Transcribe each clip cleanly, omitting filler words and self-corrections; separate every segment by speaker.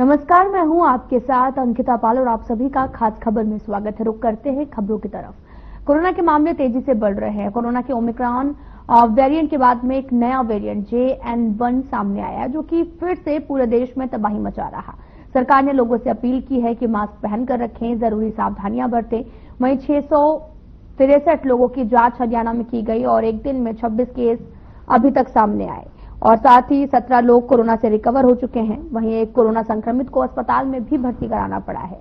Speaker 1: नमस्कार, मैं हूं आपके साथ अंकिता पाल और आप सभी का खास खबर में स्वागत है। रुक करते हैं खबरों की तरफ। कोरोना के मामले तेजी से बढ़ रहे हैं। कोरोना के ओमिक्रॉन वेरिएंट के बाद में एक नया वेरिएंट JN1 सामने आया है, जो कि फिर से पूरे देश में तबाही मचा रहा। सरकार ने लोगों से अपील की है कि मास्क पहनकर रखें, जरूरी सावधानियां बरतें। वहीं 663 लोगों की जांच हरियाणा में की गई और एक दिन में 26 केस अभी तक सामने आए और साथ ही 17 लोग कोरोना से रिकवर हो चुके हैं। वहीं एक कोरोना संक्रमित को अस्पताल में भी भर्ती कराना पड़ा है।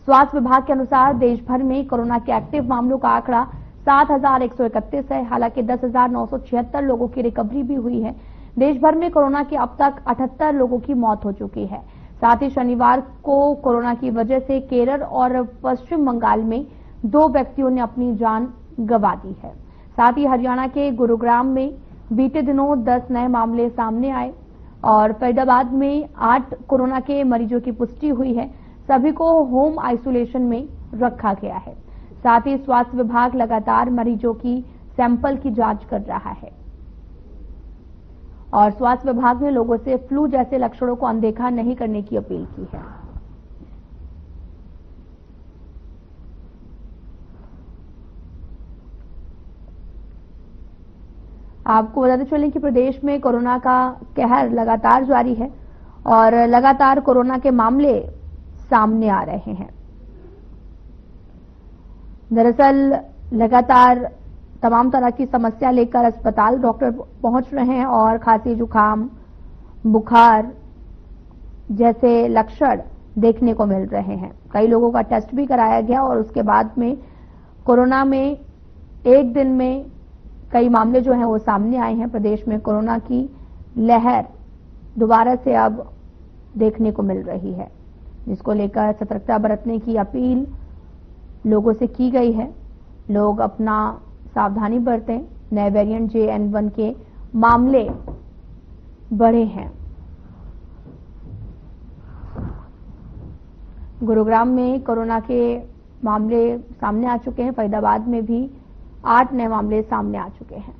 Speaker 1: स्वास्थ्य विभाग के अनुसार देश भर में कोरोना के एक्टिव मामलों का आंकड़ा 7,131 है। हालांकि 10,976 लोगों की रिकवरी भी हुई है। देश भर में कोरोना के अब तक 78 लोगों की मौत हो चुकी है। साथ ही शनिवार को कोरोना की वजह से केरल और पश्चिम बंगाल में 2 व्यक्तियों ने अपनी जान गंवा दी है। साथ ही हरियाणा के गुरुग्राम में बीते दिनों 10 नए मामले सामने आए और फरीदाबाद में 8 कोरोना के मरीजों की पुष्टि हुई है। सभी को होम आइसोलेशन में रखा गया है। साथ ही स्वास्थ्य विभाग लगातार मरीजों की सैंपल की जांच कर रहा है और स्वास्थ्य विभाग ने लोगों से फ्लू जैसे लक्षणों को अनदेखा नहीं करने की अपील की है। आपको बताते चलें कि प्रदेश में कोरोना का कहर लगातार जारी है और लगातार कोरोना के मामले सामने आ रहे हैं। दरअसल लगातार तमाम तरह की समस्या लेकर अस्पताल डॉक्टर पहुंच रहे हैं और खांसी, जुकाम, बुखार जैसे लक्षण देखने को मिल रहे हैं। कई लोगों का टेस्ट भी कराया गया और उसके बाद में कोरोना में एक दिन में कई मामले जो हैं वो सामने आए हैं। प्रदेश में कोरोना की लहर दोबारा से अब देखने को मिल रही है, जिसको लेकर सतर्कता बरतने की अपील लोगों से की गई है। लोग अपना सावधानी बरतें। नए वेरिएंट JN1 के मामले बढ़े हैं। गुरुग्राम में कोरोना के मामले सामने आ चुके हैं। फरीदाबाद में भी 8 नए मामले सामने आ चुके हैं।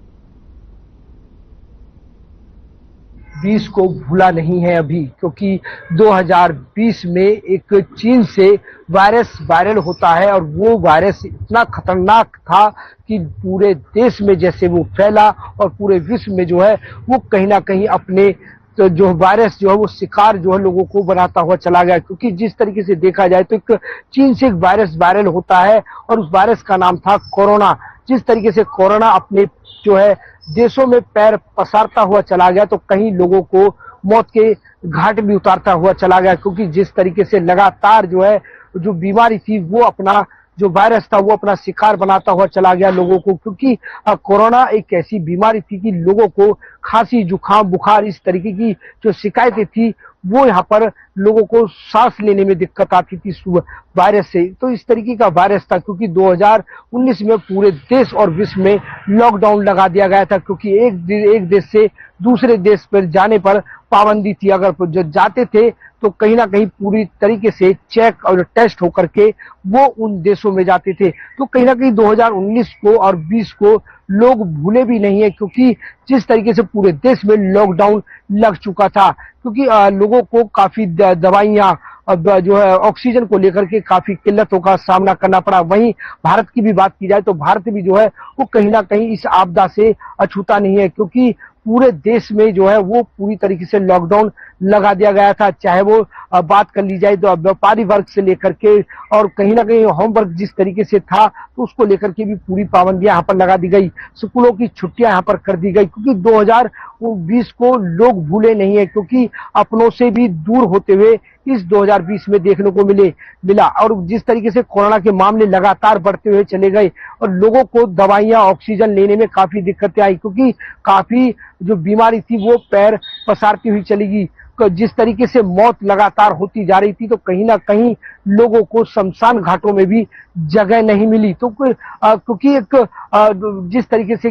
Speaker 2: 20 को भूला नहीं है अभी, क्योंकि 2020 में एक चीन से वायरस वायरल होता है और वो वायरस इतना खतरनाक था कि पूरे देश में जैसे वो फैला और पूरे विश्व में जो है वो कहीं ना कहीं अपने तो जो वायरस जो है वो शिकार जो है लोगों को बनाता हुआ चला गया। क्योंकि जिस तरीके से देखा जाए तो एक चीन से एक वायरस वायरल होता है और उस वायरस का नाम था कोरोना। जिस तरीके से कोरोना अपने जो है देशों में पैर पसारता हुआ चला गया तो कहीं लोगों को मौत के घाट भी उतारता हुआ चला गया। क्योंकि जिस तरीके से लगातार जो है जो बीमारी थी वो अपना जो वायरस था वो अपना शिकार बनाता हुआ चला गया लोगों को। क्योंकि कोरोना एक ऐसी बीमारी थी कि लोगों को खांसी, जुकाम, बुखार इस तरीके की जो शिकायतें थी वो यहाँ पर लोगों को सांस लेने में दिक्कत आती थी वायरस से। तो इस तरीके का वायरस था। क्योंकि 2019 में पूरे देश और विश्व में लॉकडाउन लगा दिया गया था। क्योंकि एक देश से दूसरे देश पर जाने पर पाबंदी थी। अगर जो जाते थे तो कहीं ना कहीं पूरी तरीके से चेक और टेस्ट होकर के वो उन देशों में जाते थे। तो कहीं ना कहीं 2019 को और 20 को लोग भूले भी नहीं है, क्योंकि जिस तरीके से पूरे देश में लॉकडाउन लग चुका था। क्योंकि लोगों को काफी दवाइयां जो है ऑक्सीजन को लेकर के काफी किल्लतों का सामना करना पड़ा। वहीं भारत की भी बात की जाए तो भारत भी जो है वो कहीं ना कहीं इस आपदा से अछूता नहीं है। क्योंकि पूरे देश में जो है वो पूरी तरीके से लॉकडाउन लगा दिया गया था। चाहे वो बात कर ली जाए तो व्यापारी वर्ग से लेकर के और कहीं ना कहीं होमवर्क जिस तरीके से था तो उसको लेकर के भी पूरी पाबंदियां यहाँ पर लगा दी गई। स्कूलों की छुट्टियां यहाँ पर कर दी गई। क्योंकि 2020 को लोग भूले नहीं है, क्योंकि अपनों से भी दूर होते हुए इस 2020 में देखने को मिला। और जिस तरीके से कोरोना के मामले लगातार बढ़ते हुए चले गए और लोगों को दवाइयां, ऑक्सीजन लेने में काफी दिक्कतें आई। क्योंकि काफी जो बीमारी थी वो पैर पसारती हुई चलेगी। जिस तरीके से मौत लगातार होती जा रही थी तो कहीं ना कहीं लोगों को शमशान घाटों में भी जगह नहीं मिली। तो क्योंकि एक जिस तरीके से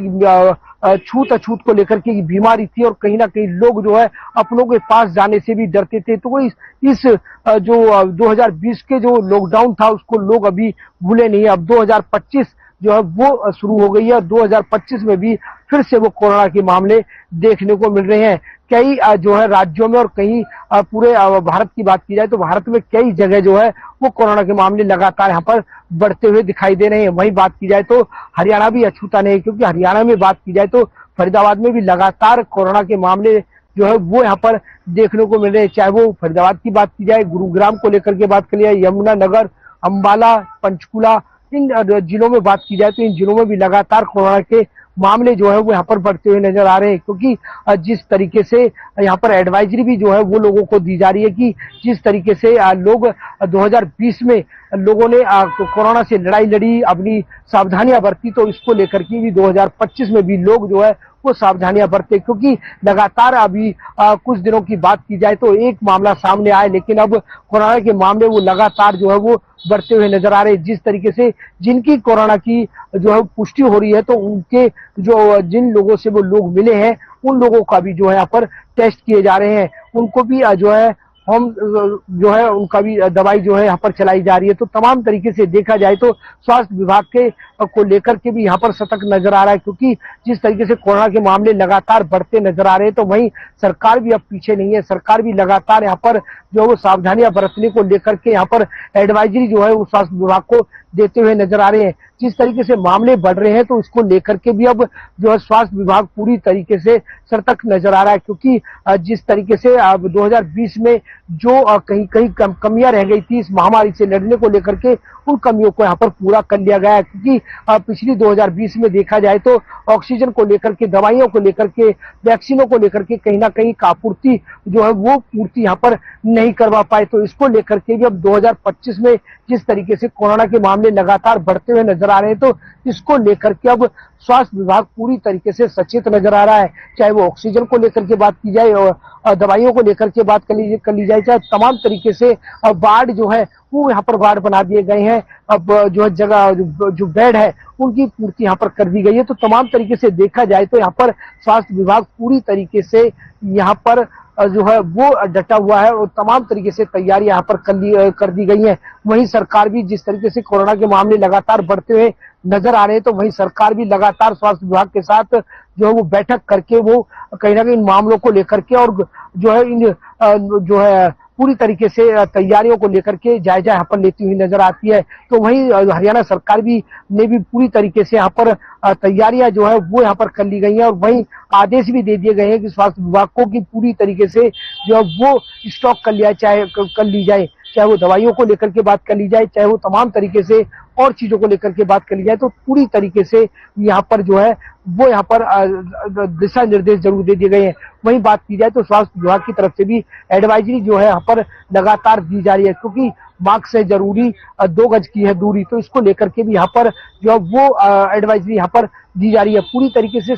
Speaker 2: छूत अछूत को लेकर के बीमारी थी और कहीं ना कहीं लोग जो है अपनों के पास जाने से भी डरते थे। तो इस जो 2020 के जो लॉकडाउन था उसको लोग अभी भूले नहीं है। अब 2025 जो है वो शुरू हो गई है। 2025 में भी फिर से वो कोरोना के मामले देखने को मिल रहे हैं। कई जो है राज्यों में और कहीं पूरे भारत की बात की जाए तो भारत में कई जगह जो है वो कोरोना के मामले लगातार यहाँ पर बढ़ते हुए दिखाई दे रहे हैं। वहीं बात की जाए तो हरियाणा भी अछूता नहीं, क्योंकि हरियाणा में बात की जाए तो फरीदाबाद में भी लगातार कोरोना के मामले जो है वो यहाँ पर देखने को मिल रहे हैं। चाहे वो फरीदाबाद की बात की जाए, गुरुग्राम को लेकर के बात करिए, यमुनानगर, अंबाला, पंचकुला, इन जिलों में बात की जाए तो इन जिलों में भी लगातार कोरोना के मामले जो है वो यहाँ पर बढ़ते हुए नजर आ रहे हैं। क्योंकि जिस तरीके से यहाँ पर एडवाइजरी भी जो है वो लोगों को दी जा रही है कि जिस तरीके से लोग 2020 में लोगों ने कोरोना से लड़ाई लड़ी, अपनी सावधानियां बरती, तो इसको लेकर के भी 2025 में भी लोग जो है वो सावधानियां बरते। क्योंकि लगातार अभी कुछ दिनों की बात की जाए तो एक मामला सामने आए, लेकिन अब कोरोना के मामले वो लगातार जो है वो बढ़ते हुए नजर आ रहे हैं। जिस तरीके से जिनकी कोरोना की जो है पुष्टि हो रही है तो उनके जो जिन लोगों से वो लोग मिले हैं उन लोगों का भी जो है यहाँ पर टेस्ट किए जा रहे हैं, उनको भी जो है हम जो है उनका भी दवाई जो है यहाँ पर चलाई जा रही है। तो तमाम तरीके से देखा जाए तो स्वास्थ्य विभाग के को लेकर के भी यहाँ पर सतर्क नजर आ रहा है। क्योंकि जिस तरीके से कोरोना के मामले लगातार बढ़ते नजर आ रहे हैं तो वहीं सरकार भी अब पीछे नहीं है। सरकार भी लगातार यहाँ पर जो है वो सावधानियां बरतने को लेकर के यहाँ पर एडवाइजरी जो है वो स्वास्थ्य विभाग को देते हुए नजर आ रहे हैं। जिस तरीके से मामले बढ़ रहे हैं तो इसको लेकर के भी अब जो है स्वास्थ्य विभाग पूरी तरीके से सतर्क नजर आ रहा है। क्योंकि जिस तरीके से 2020 में जो कहीं कहीं कमियां रह गई थी इस महामारी से लड़ने को लेकर के, उन कमियों को यहाँ पर पूरा कर लिया गया है। क्योंकि पिछली 2020 में देखा जाए तो ऑक्सीजन को लेकर के, दवाइयों को लेकर के, वैक्सीनों को लेकर के कहीं ना कहीं आपूर्ति जो है वो पूर्ति यहाँ पर नहीं करवा पाए। तो इसको लेकर के भी अब 2025 में जिस तरीके से कोरोना के मामले लगातार बढ़ते हुए नजर आ रहे हैं तो इसको लेकर के अब स्वास्थ्य विभाग पूरी तरीके से सचेत नजर आ रहा है। चाहे वो ऑक्सीजन को लेकर के बात की जाए और दवाइयों को लेकर के बात कर ली जाए, चाहे तमाम तरीके से वार्ड जो है वो यहाँ पर वार्ड बना दिए गए हैं। अब जो है जगह जो बेड है उनकी पूर्ति यहाँ पर कर दी गई है। तो तमाम तरीके से देखा जाए तो यहाँ पर स्वास्थ्य विभाग पूरी तरीके से यहाँ पर जो है वो डटा हुआ है और तमाम तरीके से तैयारी यहाँ पर कर दी गई है। वहीं सरकार भी जिस तरीके से कोरोना के मामले लगातार बढ़ते हुए नजर आ रहे हैं तो वहीं सरकार भी लगातार स्वास्थ्य विभाग के साथ जो है वो बैठक करके वो कहीं ना कहीं इन मामलों को लेकर के और जो है इन जो है पूरी तरीके से तैयारियों को लेकर के जायजा यहाँ पर लेती हुई नजर आती है। तो वहीं हरियाणा सरकार ने भी पूरी तरीके से यहाँ पर तैयारियां जो है वो यहाँ पर कर ली गई हैं और वहीं आदेश भी दे दिए गए हैं कि स्वास्थ्य विभाग को कि पूरी तरीके से जो है वो स्टॉक कर ली जाए, चाहे वो दवाइयों को लेकर के बात कर ली जाए, चाहे वो तमाम तरीके से और चीजों को लेकर के बात कर ली जाए। तो पूरी तरीके से यहाँ पर जो है वो यहाँ पर दिशा निर्देश जरूर दे दिए गए हैं। वहीं बात की जाए तो स्वास्थ्य विभाग की तरफ से भी एडवाइजरी जो है यहाँ पर लगातार दी जा रही है। क्योंकि मास्क से जरूरी 2 गज की है दूरी, तो इसको लेकर के भी यहाँ पर जो है वो एडवाइजरी यहाँ पर दी जा रही है। पूरी तरीके से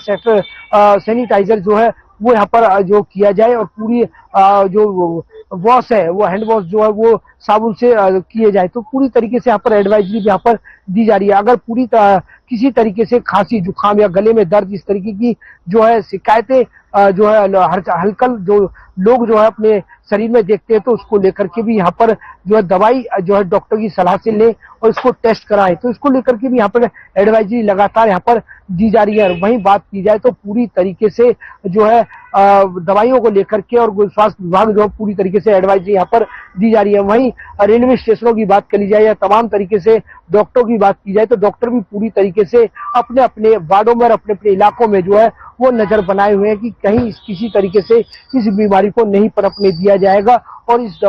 Speaker 2: सैनिटाइजर जो है वो यहाँ पर जो किया जाए और पूरी जो वॉश है वो हैंड वॉश जो है वो साबुन से किए जाए। तो पूरी तरीके से यहाँ पर एडवाइजरी यहाँ पर दी जा रही है। अगर किसी तरीके से खांसी, जुकाम या गले में दर्द इस तरीके की जो है शिकायतें जो है हल्कल जो लोग जो है अपने शरीर में देखते हैं तो उसको लेकर के भी यहाँ पर जो है दवाई जो है डॉक्टर की सलाह से लें और इसको टेस्ट कराएं। तो इसको लेकर के भी यहाँ पर एडवाइजरी लगातार यहाँ पर दी जा रही है। वहीं बात की जाए तो पूरी तरीके से जो है दवाइयों को लेकर के और स्वास्थ्य विभाग जो है पूरी तरीके से एडवाइजरी यहाँ पर दी जा रही है। वहीं रेलवे स्टेशनों की बात कर ली जाए या तमाम तरीके से डॉक्टरों की बात की जाए तो डॉक्टर भी पूरी तरीके से अपने अपने वार्डों में, अपने अपने इलाकों में जो है वो नजर बनाए हुए हैं कि कहीं किसी तरीके से इस बीमारी को नहीं पनपने दिया जाएगा और इस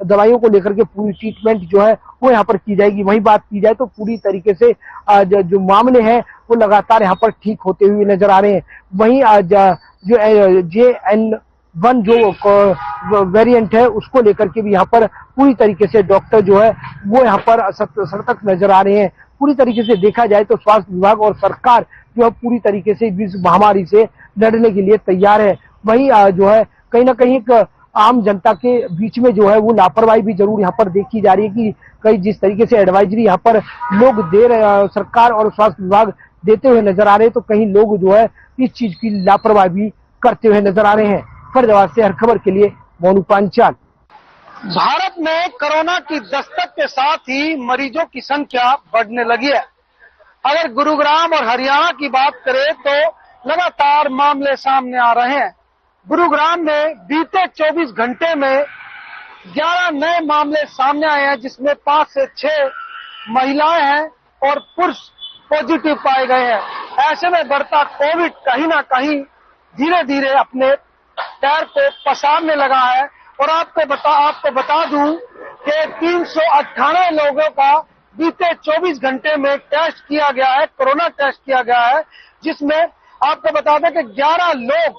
Speaker 2: दवाइयों को लेकर के पूरी ट्रीटमेंट जो है वो यहाँ पर की जाएगी। वहीं बात की जाए तो पूरी तरीके से जो मामले हैं वो लगातार यहाँ पर ठीक होते हुए नजर आ रहे हैं। वहीं जो JN1 जो वेरिएंट है उसको लेकर के भी यहाँ पर पूरी तरीके से डॉक्टर जो है वो यहाँ पर सतर्क नजर आ रहे हैं। पूरी तरीके से देखा जाए तो स्वास्थ्य विभाग और सरकार जो है पूरी तरीके से इस महामारी से लड़ने के लिए तैयार है। वहीं जो है कहीं ना कहीं एक आम जनता के बीच में जो है वो लापरवाही भी जरूर यहाँ पर देखी जा रही है कि कई जिस तरीके से एडवाइजरी यहाँ पर लोग दे रहे, सरकार और स्वास्थ्य विभाग देते हुए नजर आ रहे हैं तो कहीं लोग जो है इस चीज की लापरवाही भी करते हुए नजर आ रहे हैं। फरीदाबाद से हर खबर के लिए मोनू पांचाल।
Speaker 3: भारत में कोरोना की दस्तक के साथ ही मरीजों की संख्या बढ़ने लगी है। अगर गुरुग्राम और हरियाणा की बात करें तो लगातार मामले सामने आ रहे हैं। गुरुग्राम में बीते 24 घंटे में 11 नए मामले सामने आए हैं, जिसमें 5 से 6 महिलाएं हैं और पुरुष पॉजिटिव पाए गए हैं। ऐसे में बढ़ता कोविड कहीं ना कहीं धीरे धीरे अपने पैर को पसारने लगा है। और आपको बता दूं कि 318 लोगों का बीते 24 घंटे में टेस्ट किया गया है, कोरोना टेस्ट किया गया है, जिसमें आपको बता दें कि 11 लोग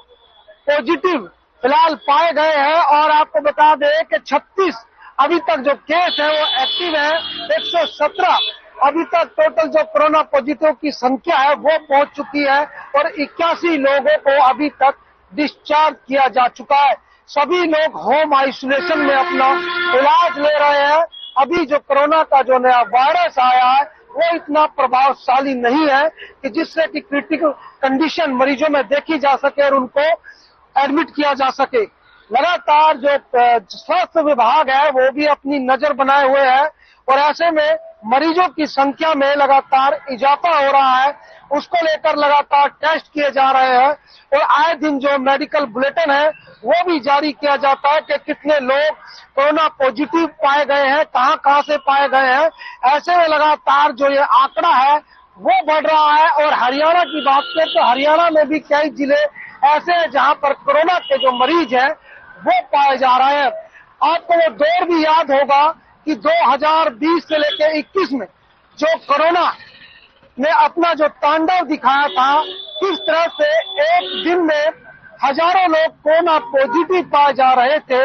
Speaker 3: पॉजिटिव फिलहाल पाए गए हैं। और आपको बता दें कि 36 अभी तक जो केस है वो एक्टिव है। 117 अभी तक टोटल जो कोरोना पॉजिटिव की संख्या है वो पहुंच चुकी है और 81 लोगों को अभी तक डिस्चार्ज किया जा चुका है। सभी लोग होम आइसोलेशन में अपना इलाज ले रहे हैं। अभी जो कोरोना का जो नया वायरस आया है वो इतना प्रभावशाली नहीं है कि जिससे कि क्रिटिकल कंडीशन मरीजों में देखी जा सके और उनको एडमिट किया जा सके। लगातार जो स्वास्थ्य विभाग है वो भी अपनी नजर बनाए हुए है और ऐसे में मरीजों की संख्या में लगातार इजाफा हो रहा है। उसको लेकर लगातार टेस्ट किए जा रहे हैं और आए दिन जो मेडिकल बुलेटिन है वो भी जारी किया जाता है कि कितने लोग कोरोना पॉजिटिव पाए गए हैं, कहां से पाए गए हैं। ऐसे में लगातार जो ये आंकड़ा है वो बढ़ रहा है। और हरियाणा की बात करें तो हरियाणा में भी कई जिले ऐसे हैं जहां पर कोरोना के जो मरीज हैं वो पाए जा रहे हैं। आपको वो दौर भी याद होगा कि 2020 से लेकर 21 में जो कोरोना ने अपना जो तांडव दिखाया था, किस तरह से एक दिन में हजारों लोग कोरोना पॉजिटिव पाए जा रहे थे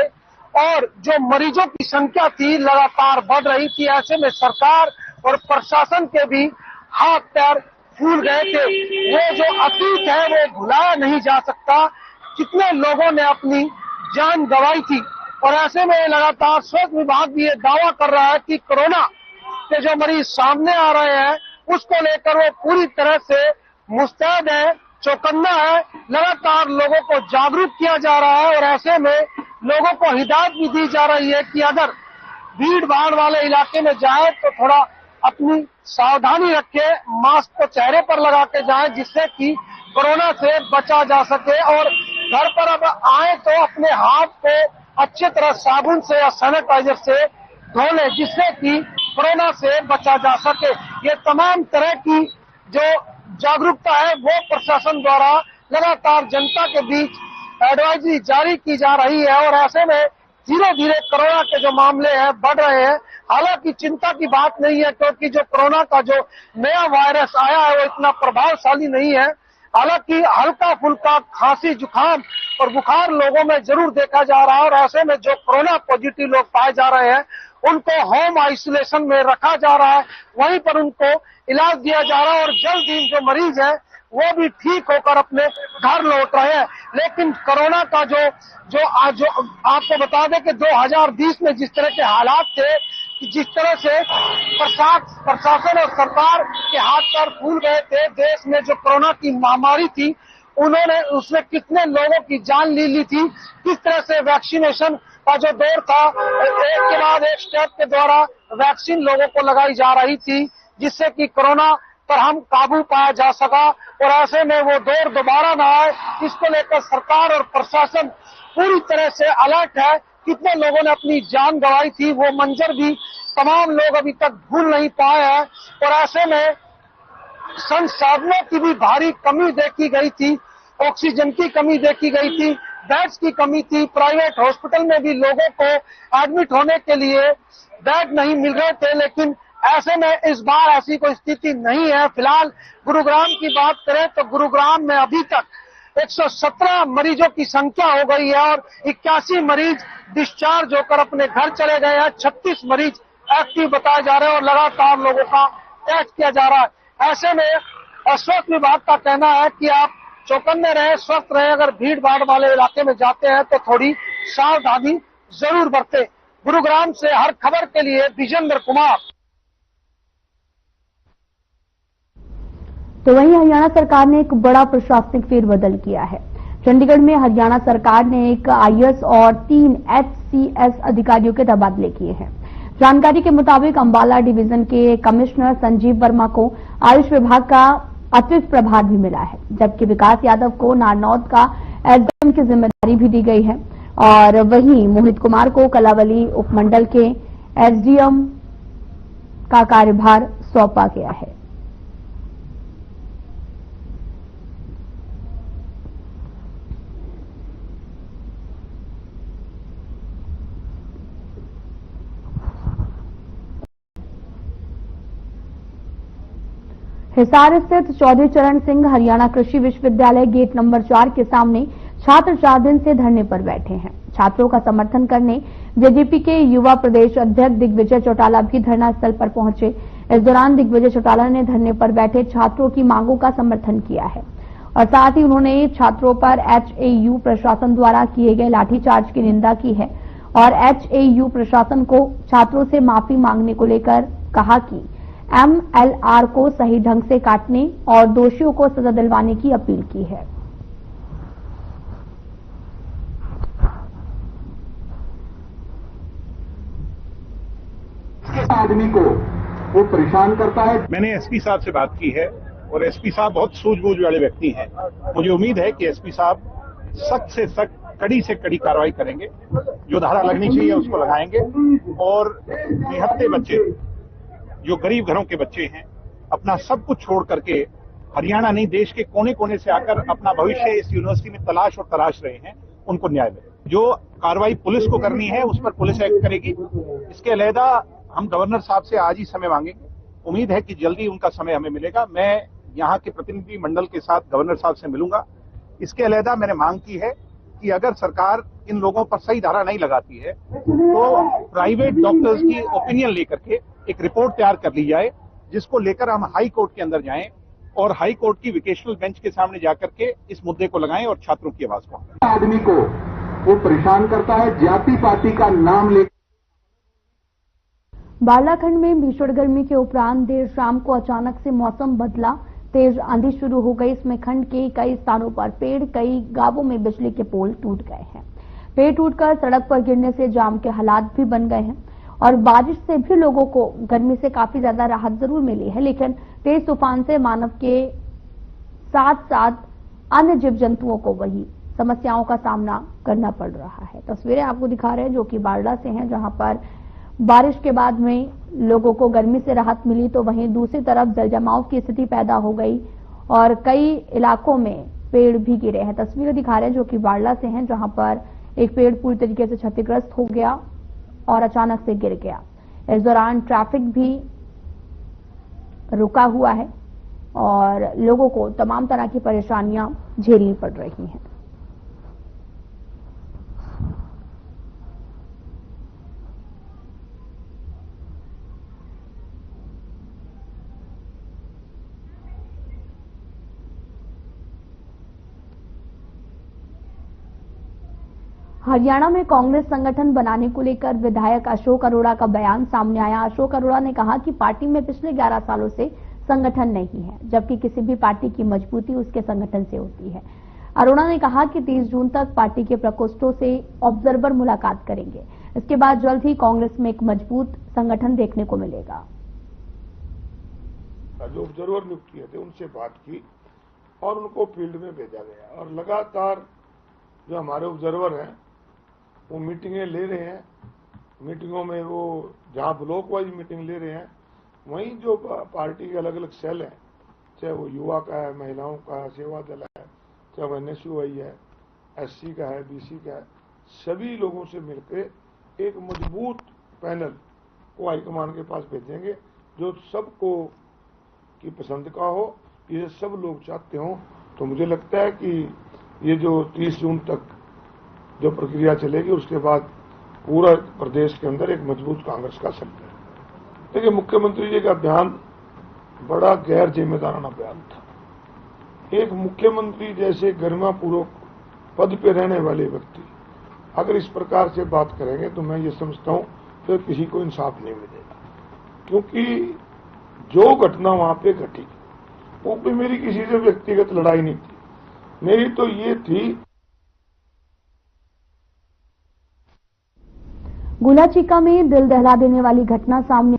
Speaker 3: और जो मरीजों की संख्या थी लगातार बढ़ रही थी। ऐसे में सरकार और प्रशासन के भी हाथ पैर फूल गए थे। वो जो अतीत है वो भुलाया नहीं जा सकता। कितने लोगों ने अपनी जान गंवाई थी और ऐसे में लगातार स्वास्थ्य विभाग भी ये दावा कर रहा है कि कोरोना के जो मरीज सामने आ रहे हैं उसको लेकर वो पूरी तरह से मुस्तैद है, चौकन्ना है। लगातार लोगों को जागरूक किया जा रहा है और ऐसे में लोगों को हिदायत भी दी जा रही है कि अगर भीड़ भाड़ वाले इलाके में जाए तो थोड़ा अपनी सावधानी रखे, मास्क को चेहरे पर लगा के जाए जिससे कि कोरोना से बचा जा सके। और घर पर अब आए तो अपने हाथ को अच्छी तरह साबुन से या सैनिटाइजर से धो ले जिससे कि कोरोना से बचा जा सके। ये तमाम तरह की जो जागरूकता है वो प्रशासन द्वारा लगातार जनता के बीच एडवाइजरी जारी की जा रही है और ऐसे में धीरे धीरे कोरोना के जो मामले हैं बढ़ रहे हैं। हालांकि चिंता की बात नहीं है क्योंकि जो कोरोना का जो नया वायरस आया है वो इतना प्रभावशाली नहीं है। हालांकि हल्का फुल्का खांसी जुकाम और बुखार लोगों में जरूर देखा जा रहा है और ऐसे में जो कोरोना पॉजिटिव लोग पाए जा रहे हैं उनको होम आइसोलेशन में रखा जा रहा है, वहीं पर उनको इलाज दिया जा रहा है और जल्द ही जो मरीज है वो भी ठीक होकर अपने घर लौट रहे हैं। लेकिन कोरोना का जो आपको बता दें कि 2020 में जिस तरह के हालात थे, जिस तरह से प्रशासन और सरकार के हाथ पैर फूल गए थे, देश में जो कोरोना की महामारी थी उन्होंने उसमें कितने लोगों की जान ली थी। किस तरह से वैक्सीनेशन का जो दौर था, एक के बाद एक स्टेप के द्वारा वैक्सीन लोगों को लगाई जा रही थी जिससे कि कोरोना पर हम काबू पाया जा सका और ऐसे में वो दौर दोबारा न आए, इसको लेकर सरकार और प्रशासन पूरी तरह से अलर्ट है। कितने लोगों ने अपनी जान गंवाई थी वो मंजर भी तमाम लोग अभी तक भूल नहीं पाए हैं और ऐसे में संसाधनों की भी भारी कमी देखी गई थी, ऑक्सीजन की कमी देखी गई थी, बेड्स की कमी थी। प्राइवेट हॉस्पिटल में भी लोगों को एडमिट होने के लिए बेड नहीं मिल रहे थे, लेकिन ऐसे में इस बार ऐसी कोई स्थिति नहीं है। फिलहाल गुरुग्राम की बात करें तो गुरुग्राम में अभी तक 117 मरीजों की संख्या हो गई है और 81 मरीज डिस्चार्ज होकर अपने घर चले गए हैं। 36 मरीज एक्टिव बताए जा रहे हैं और लगातार लोगों का टेस्ट किया जा रहा है। ऐसे में स्वास्थ्य विभाग का कहना है कि आप चौकन्ने रहे, स्वस्थ रहे। अगर भीड़ भाड़ वाले इलाके में जाते हैं तो थोड़ी सावधानी जरूर बरते। गुरुग्राम से हर खबर के लिए विजेंद्र कुमार।
Speaker 1: तो वहीं हरियाणा सरकार ने एक बड़ा प्रशासनिक फेरबदल किया है। चंडीगढ़ में हरियाणा सरकार ने एक आईएएस और 3 HCS अधिकारियों के तबादले किए हैं। जानकारी के मुताबिक अंबाला डिवीजन के कमिश्नर संजीव वर्मा को आयुष विभाग का अतिरिक्त प्रभार भी मिला है, जबकि विकास यादव को नारनौद का एसडीएम की जिम्मेदारी भी दी गई है और वहीं मोहित कुमार को कलावली उपमंडल के एसडीएम का कार्यभार सौंपा गया है। हिसार स्थित चौधरी चरण सिंह हरियाणा कृषि विश्वविद्यालय गेट नंबर 4 के सामने छात्र 4 दिन से धरने पर बैठे हैं। छात्रों का समर्थन करने जेजेपी के युवा प्रदेश अध्यक्ष दिग्विजय चौटाला भी धरना स्थल पर पहुंचे। इस दौरान दिग्विजय चौटाला ने धरने पर बैठे छात्रों की मांगों का समर्थन किया है और साथ ही उन्होंने छात्रों पर एचएयू प्रशासन द्वारा किए गए लाठीचार्ज की निंदा की है और एचएयू प्रशासन को छात्रों से माफी मांगने को लेकर कहा कि एमएलआर को सही ढंग से काटने और दोषियों को सजा दिलवाने की अपील की है।
Speaker 4: आदमी को वो परेशान करता है।
Speaker 5: मैंने एसपी साहब से बात की है और एसपी साहब बहुत सूझबूझ वाले व्यक्ति हैं। मुझे उम्मीद है कि एसपी साहब सख्त से सख्त, कड़ी से कड़ी कार्रवाई करेंगे। जो धारा लगनी चाहिए उसको लगाएंगे और निहत्थे बच्चे, जो गरीब घरों के बच्चे हैं, अपना सब कुछ छोड़ करके हरियाणा नहीं देश के कोने कोने से आकर अपना भविष्य इस यूनिवर्सिटी में तलाश रहे हैं, उनको न्याय मिले। जो कार्रवाई पुलिस को करनी है उस पर पुलिस एक्ट करेगी। इसके अलहदा हम गवर्नर साहब से आज ही समय मांगेंगे। उम्मीद है कि जल्दी उनका समय हमें मिलेगा। मैं यहाँ के प्रतिनिधि मंडल के साथ गवर्नर साहब से मिलूंगा। इसके अलहदा मैंने मांग की है कि अगर सरकार इन लोगों पर सही धारा नहीं लगाती है तो प्राइवेट डॉक्टर्स की ओपिनियन लेकर के एक रिपोर्ट तैयार कर ली जाए, जिसको लेकर हम हाई कोर्ट के अंदर जाएं और हाई कोर्ट की वोकेशनल बेंच के सामने जाकर के इस मुद्दे को लगाएं और छात्रों की आवाज को।
Speaker 4: आदमी को वो परेशान करता है, जाति पाति का नाम ले।
Speaker 1: बालाखंड में भीषण गर्मी के उपरांत देर शाम को अचानक से मौसम बदला, तेज आंधी शुरू हो गई। इसमें खंड के कई स्थानों पर पेड़, कई गांवों में बिजली के पोल टूट गए हैं। पेड़ टूटकर सड़क पर गिरने से जाम के हालात भी बन गए हैं और बारिश से भी लोगों को गर्मी से काफी ज्यादा राहत जरूर मिली है, लेकिन तेज तूफान से मानव के साथ साथ अन्य जीव जंतुओं को वही समस्याओं का सामना करना पड़ रहा है। तस्वीरें आपको दिखा रहे हैं जो कि बारडा से हैं, जहां पर बारिश के बाद में लोगों को गर्मी से राहत मिली, तो वहीं दूसरी तरफ जलजमाव की स्थिति पैदा हो गई और कई इलाकों में पेड़ भी गिरे हैं। तस्वीरें दिखा रहे हैं जो कि बारडा से हैं, जहां पर एक पेड़ पूरी तरीके से क्षतिग्रस्त हो गया और अचानक से गिर गया। इस दौरान ट्रैफिक भी रुका हुआ है और लोगों को तमाम तरह की परेशानियां झेलनी पड़ रही हैं। हरियाणा में कांग्रेस संगठन बनाने को लेकर विधायक अशोक अरोड़ा का बयान सामने आया। अशोक अरोड़ा ने कहा कि पार्टी में पिछले 11 सालों से संगठन नहीं है, जबकि किसी भी पार्टी की मजबूती उसके संगठन से होती है। अरोड़ा ने कहा कि 30 जून तक पार्टी के प्रकोष्ठों से ऑब्जर्वर मुलाकात करेंगे। इसके बाद जल्द ही कांग्रेस में एक मजबूत संगठन देखने को मिलेगा।
Speaker 6: जो ऑब्जर्वर नियुक्त किए थे उनसे बात की और उनको फील्ड में भेजा गया और लगातार जो हमारे ऑब्जर्वर हैं वो मीटिंगें ले रहे हैं। मीटिंगों में वो जहां ब्लॉक वाइज मीटिंग ले रहे हैं, वहीं जो पार्टी के अलग अलग सेल हैं, चाहे वो युवा का है, महिलाओं का है, सेवा दल है, चाहे वो NSUI है, SC का है, BC का है, सभी लोगों से मिलकर एक मजबूत पैनल को हाईकमान के पास भेजेंगे जो सबको की पसंद का हो, ये सब लोग चाहते हो। तो मुझे लगता है कि ये जो 30 जून तक जो प्रक्रिया चलेगी उसके बाद पूरा प्रदेश के अंदर एक मजबूत कांग्रेस का सकता है। देखिए, मुख्यमंत्री जी का बयान बड़ा गैर जिम्मेदाराना बयान था। एक मुख्यमंत्री जैसे गरिमापूर्वक पद पे रहने वाले व्यक्ति अगर इस प्रकार से बात करेंगे तो मैं ये समझता हूं फिर किसी को इंसाफ नहीं मिलेगा, क्योंकि जो घटना वहां पे घटी वो भी मेरी किसी से व्यक्तिगत लड़ाई नहीं थी। मेरी तो ये थी
Speaker 1: गुलाचीका में दिल दहला देने वाली घटना सामने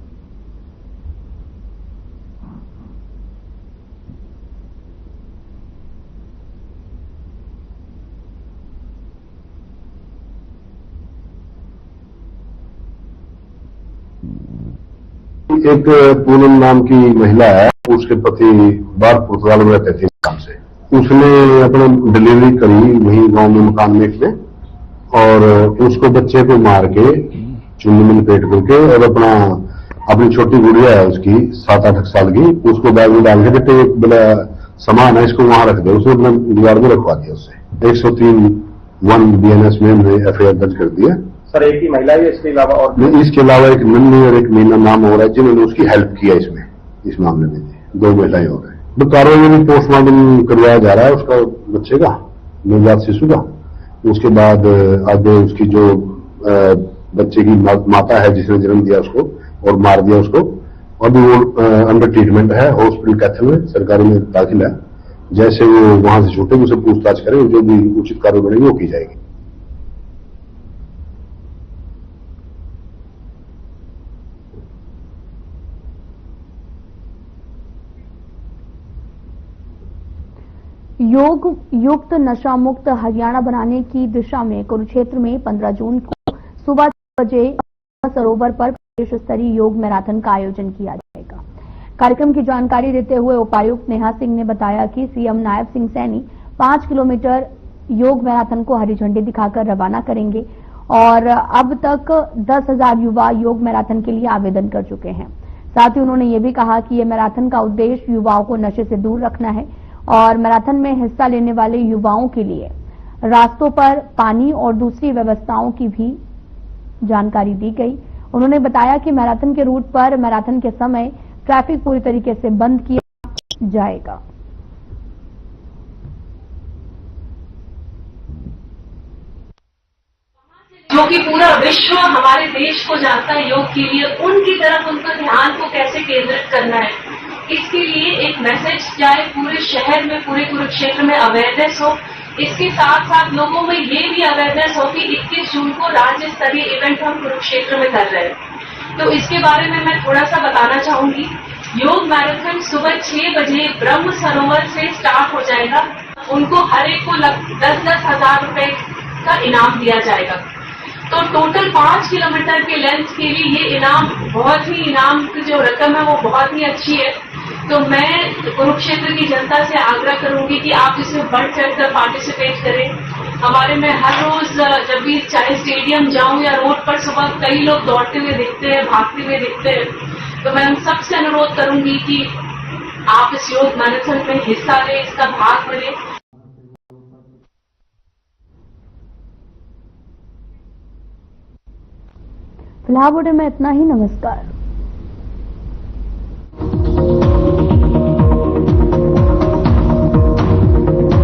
Speaker 7: एक पूनम नाम की महिला है, उसके पति बाहर पुर्तगाल में रहते थे काम से। उसने अपना डिलीवरी करी वहीं गांव में मकान में और उसको बच्चे को मार के चुन्नी में लपेट करके और अपनी छोटी गुड़िया है उसकी 7-8 साल की, उसको बैग में डाल के बेटे बोला सामान है इसको वहां रख दे, उसने अपना जुगाड़ में रखवा दिया उससे। 103(1) BNS में FIR दर्ज कर दिया।
Speaker 8: सर एक ही महिला है इसके अलावा और
Speaker 7: नहीं, इसके अलावा एक नन्नी और एक मीना नाम हो रहा है जिन्होंने उसकी हेल्प किया इस मामले में। 2 महिलाएं हो रहे हैं। तो कार्रवाई में पोस्टमार्टम करवाया जा रहा है उसका बच्चे का, नवजात शिशु का। उसके बाद आगे उसकी जो बच्चे की माता है जिसने जन्म दिया उसको और मार दिया उसको, अभी वो अंडर ट्रीटमेंट है हॉस्पिटल कैथल में, सरकारी में दाखिल है। जैसे वो वहां से छूटे उसे पूछताछ करें, जो भी उचित कार्रवाई बनेगी वो की जाएगी।
Speaker 1: योग युक्त नशा मुक्त हरियाणा बनाने की दिशा में कुरुक्षेत्र में 15 जून को सुबह 6 बजे सरोवर पर प्रदेश स्तरीय योग मैराथन का आयोजन किया जाएगा। कार्यक्रम की जानकारी देते हुए उपायुक्त नेहा सिंह ने बताया कि सीएम नायब सिंह सैनी 5 किलोमीटर योग मैराथन को हरी झंडी दिखाकर रवाना करेंगे और अब तक 10,000 युवा योग मैराथन के लिए आवेदन कर चुके हैं। साथ ही उन्होंने ये भी कहा कि ये मैराथन का उद्देश्य युवाओं को नशे से दूर रखना है और मैराथन में हिस्सा लेने वाले युवाओं के लिए रास्तों पर पानी और दूसरी व्यवस्थाओं की भी जानकारी दी गई। उन्होंने बताया कि मैराथन के रूट पर मैराथन के समय ट्रैफिक पूरी तरीके से बंद किया जाएगा।
Speaker 9: जो कि पूरा विश्व हमारे देश को जानता है योग के लिए, उनकी तरफ उनका ध्यान को कैसे केंद्रित करना है, इसके लिए एक मैसेज जाए पूरे शहर में, पूरे कुरुक्षेत्र में अवेयरनेस हो। इसके साथ साथ लोगों में ये भी अवेयरनेस हो कि 21 जून को राज्य स्तरीय इवेंट हम कुरुक्षेत्र में कर रहे हैं। तो इसके बारे में मैं थोड़ा सा बताना चाहूंगी। योग मैराथन सुबह 6 बजे ब्रह्म सरोवर से स्टार्ट हो जाएगा। उनको हर एक को 10-10 हजार रुपए का इनाम दिया जाएगा। तो टोटल 5 किलोमीटर के लेंथ के लिए ये इनाम इनाम की जो रकम है वो बहुत ही अच्छी है। तो मैं कुरुक्षेत्र की जनता से आग्रह करूंगी कि आप इसमें बढ़ चढ़कर पार्टिसिपेट करें। हमारे में हर रोज जब भी चाहे स्टेडियम जाऊं या रोड पर सुबह कई लोग दौड़ते हुए दिखते हैं, भागते हुए दिखते हैं। तो मैं उन सबसे अनुरोध करूंगी कि आप इस योग मैराथन में हिस्सा लें, इसका भाग बने।
Speaker 1: फिलहाल बुलेटिन में इतना ही। नमस्कार।